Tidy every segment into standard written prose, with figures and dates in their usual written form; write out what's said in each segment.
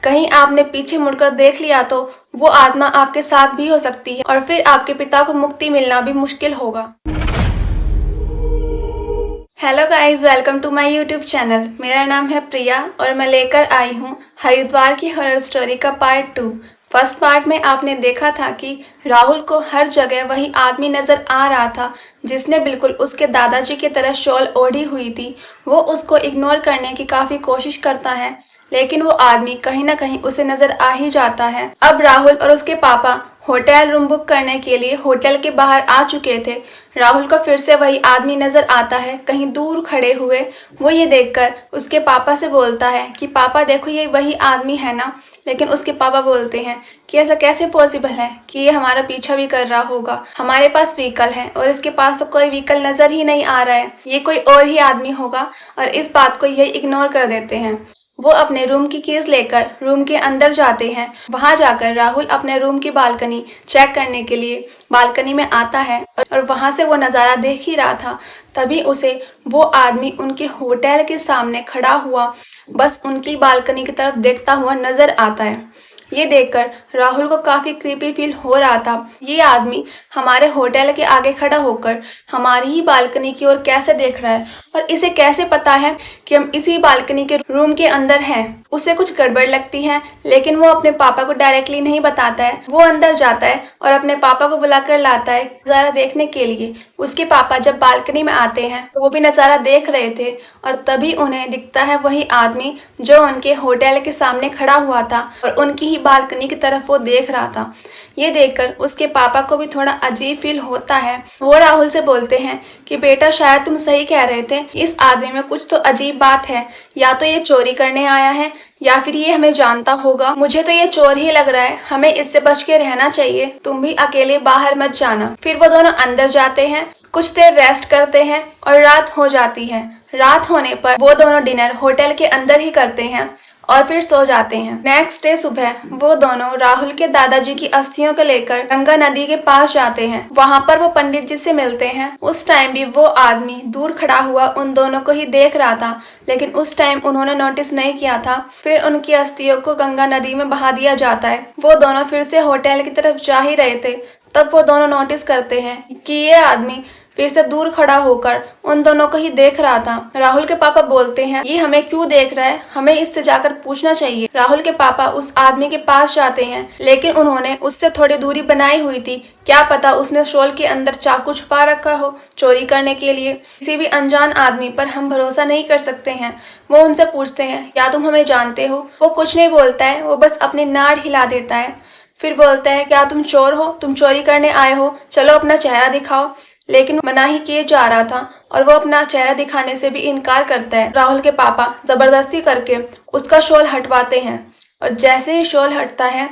कहीं आपने पीछे मुड़कर देख लिया तो वो आत्मा आपके साथ भी हो सकती है और फिर आपके पिता को मुक्ति मिलना भी मुश्किल होगा। Hello guys, welcome to my YouTube channel. मेरा नाम है प्रिया और मैं लेकर आई हूँ हरिद्वार की हॉरर स्टोरी का पार्ट 2। फर्स्ट पार्ट में आपने देखा था कि राहुल को हर जगह वही आदमी नजर आ रहा था जिसने बिल्कुल उसके दादाजी की तरह शॉल ओढ़ी हुई थी। वो उसको इग्नोर करने की काफी कोशिश करता है, लेकिन वो आदमी कहीं ना कहीं उसे नजर आ ही जाता है। अब राहुल और उसके पापा होटल रूम बुक करने के लिए होटल के बाहर आ चुके थे। राहुल को फिर से वही आदमी नजर आता है कहीं दूर खड़े हुए। वो ये देखकर उसके पापा से बोलता है कि पापा देखो, ये वही आदमी है ना। लेकिन उसके पापा बोलते हैं कि ऐसा कैसे पॉसिबल है कि ये हमारा पीछा भी कर रहा होगा। हमारे पास व्हीकल है और इसके पास तो कोई व्हीकल नजर ही नहीं आ रहा है, ये कोई और ही आदमी होगा। और इस बात को ये इग्नोर कर देते हैं। वो अपने रूम की कीज लेकर रूम के अंदर जाते हैं। वहां जाकर राहुल अपने रूम की बालकनी चेक करने के लिए बालकनी में आता है और वहां से वो नज़ारा देख ही रहा था। तभी उसे वो आदमी उनके होटल के सामने खड़ा हुआ बस उनकी बालकनी की तरफ देखता हुआ नजर आता है। ये देखकर राहुल को काफी क्रीपी फील हो रहा था। ये आदमी हमारे होटल के आगे खड़ा होकर हमारी ही बालकनी की ओर कैसे देख रहा है और इसे कैसे पता है कि हम इसी बालकनी के रूम के अंदर हैं। उसे कुछ गड़बड़ लगती है, लेकिन वो अपने पापा को डायरेक्टली नहीं बताता है। वो अंदर जाता है और अपने पापा को बुलाकर लाता है नजारा देखने के लिए। उसके पापा जब बालकनी में आते हैं तो वो भी नजारा देख रहे थे और तभी उन्हें दिखता है वही आदमी जो उनके होटल के सामने खड़ा हुआ था और उनकी ही बालकनी की तरफ वो देख रहा था। ये देखकर उसके पापा को भी थोड़ा अजीब फील होता है। वो राहुल से बोलते हैं कि बेटा, शायद तुम सही कह रहे थे, इस आदमी में कुछ तो अजीब बात है। या तो ये चोरी करने आया है या फिर ये हमें जानता होगा। मुझे तो ये चोर ही लग रहा है, हमें इससे बच के रहना चाहिए। तुम भी अकेले बाहर मत जाना। फिर वो दोनों अंदर जाते हैं, कुछ देर रेस्ट करते हैं और रात हो जाती है। रात होने पर वो दोनों डिनर होटल के अंदर ही करते हैं और फिर सो जाते हैं। नेक्स्ट डे सुबह वो दोनों राहुल के दादाजी की अस्थियों को लेकर गंगा नदी के पास जाते हैं। वहां पर वो पंडित जी से मिलते हैं। उस टाइम भी वो आदमी दूर खड़ा हुआ उन दोनों को ही देख रहा था, लेकिन उस टाइम उन्होंने नोटिस नहीं किया था। फिर उनकी अस्थियों को गंगा नदी में बहा दिया जाता है। वो दोनों फिर से होटल की तरफ जा ही रहे थे, तब वो दोनों नोटिस करते हैं कि ये आदमी फिर से दूर खड़ा होकर उन दोनों को ही देख रहा था। राहुल के पापा बोलते हैं, ये हमें क्यों देख रहा है, हमें इससे जाकर पूछना चाहिए। राहुल के पापा उस आदमी के पास जाते हैं, लेकिन उन्होंने उससे थोड़ी दूरी बनाई हुई थी। क्या पता उसने शॉल के अंदर चाकू छुपा रखा हो चोरी करने के लिए। किसी भी अनजान आदमी पर हम भरोसा नहीं कर सकते हैं। वो उनसे पूछते हैं, क्या तुम हमें जानते हो? वो कुछ नहीं बोलता है, वो बस अपनी नाड़ हिला देता है। फिर बोलता है, क्या तुम चोर हो? तुम चोरी करने आए हो? चलो अपना चेहरा दिखाओ। लेकिन मना ही किए जा रहा था और वो अपना चेहरा दिखाने से भी इनकार करता है। राहुल के पापा जबरदस्ती करके उसका शॉल हटवाते हैं और जैसे ही शॉल हटता है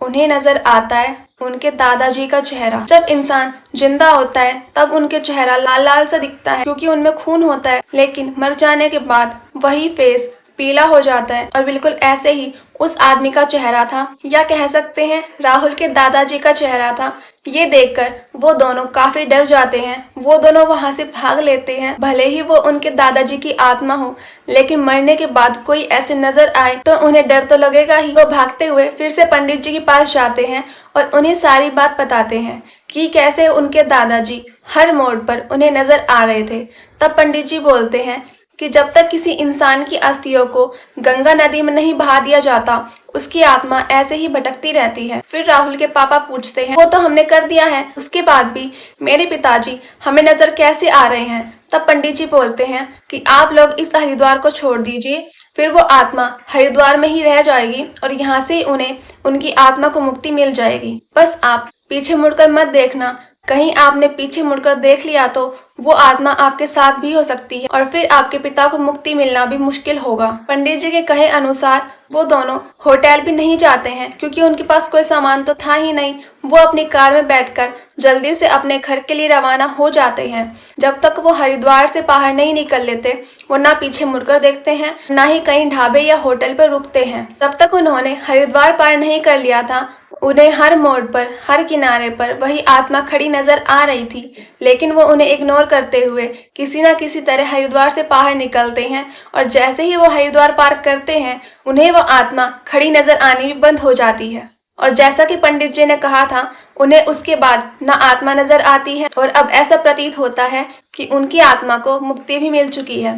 उन्हें नजर आता है उनके दादाजी का चेहरा। जब इंसान जिंदा होता है तब उनके चेहरा लाल लाल सा दिखता है क्योंकि उनमें खून होता है, लेकिन मर जाने के बाद वही फेस पीला हो जाता है और बिल्कुल ऐसे ही उस आदमी का चेहरा था, या कह सकते हैं राहुल के दादाजी का चेहरा था। ये देखकर वो दोनों काफी डर जाते हैं। वो दोनों वहां से भाग लेते हैं। भले ही वो उनके दादाजी की आत्मा हो, लेकिन मरने के बाद कोई ऐसे नजर आए तो उन्हें डर तो लगेगा ही। वो भागते हुए फिर से पंडित जी के पास जाते हैं और उन्हें सारी बात बताते हैं कि कैसे उनके दादाजी हर मोड़ पर उन्हें नजर आ रहे थे। तब पंडित जी बोलते हैं कि जब तक किसी इंसान की अस्थियों को गंगा नदी में नहीं बहा दिया जाता, उसकी आत्मा ऐसे ही भटकती रहती है। फिर राहुल के पापा पूछते हैं, वो तो हमने कर दिया है, उसके बाद भी मेरे पिताजी हमें नजर कैसे आ रहे हैं? तब पंडित जी बोलते हैं कि आप लोग इस हरिद्वार को छोड़ दीजिए, फिर वो आत्मा हरिद्वार में ही रह जाएगी और यहाँ से उन्हें उनकी आत्मा को मुक्ति मिल जाएगी। बस आप पीछे मुड़कर मत देखना। कहीं आपने पीछे मुड़कर देख लिया तो वो आत्मा आपके साथ भी हो सकती है और फिर आपके पिता को मुक्ति मिलना भी मुश्किल होगा। पंडित जी के कहे अनुसार वो दोनों होटल भी नहीं जाते हैं क्योंकि उनके पास कोई सामान तो था ही नहीं। वो अपनी कार में बैठकर जल्दी से अपने घर के लिए रवाना हो जाते हैं। जब तक वो हरिद्वार से बाहर नहीं निकल लेते वो ना पीछे मुड़कर देखते हैं, ना ही कहीं ढाबे या होटल पर रुकते हैं। जब तक उन्होंने हरिद्वार पार नहीं कर लिया था उन्हें हर मोड़ पर, हर किनारे पर वही आत्मा खड़ी नजर आ रही थी, लेकिन वो उन्हें इग्नोर करते हुए किसी न किसी तरह हरिद्वार से बाहर निकलते हैं और जैसे ही वो हरिद्वार पार करते हैं, उन्हें वो आत्मा खड़ी नजर आनी भी बंद हो जाती है। और जैसा कि पंडित जी ने कहा था, उन्हें उसके बाद न आत्मा नजर आती है और अब ऐसा प्रतीत होता है कि उनकी आत्मा को मुक्ति भी मिल चुकी है।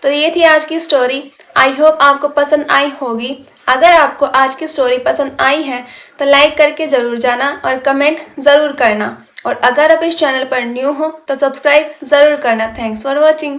तो ये थी आज की स्टोरी। आई होप आपको पसंद आई होगी। अगर आपको आज की स्टोरी पसंद आई है तो लाइक करके जरूर जाना और कमेंट जरूर करना, और अगर आप इस चैनल पर न्यू हो तो सब्सक्राइब जरूर करना। Thanks for watching.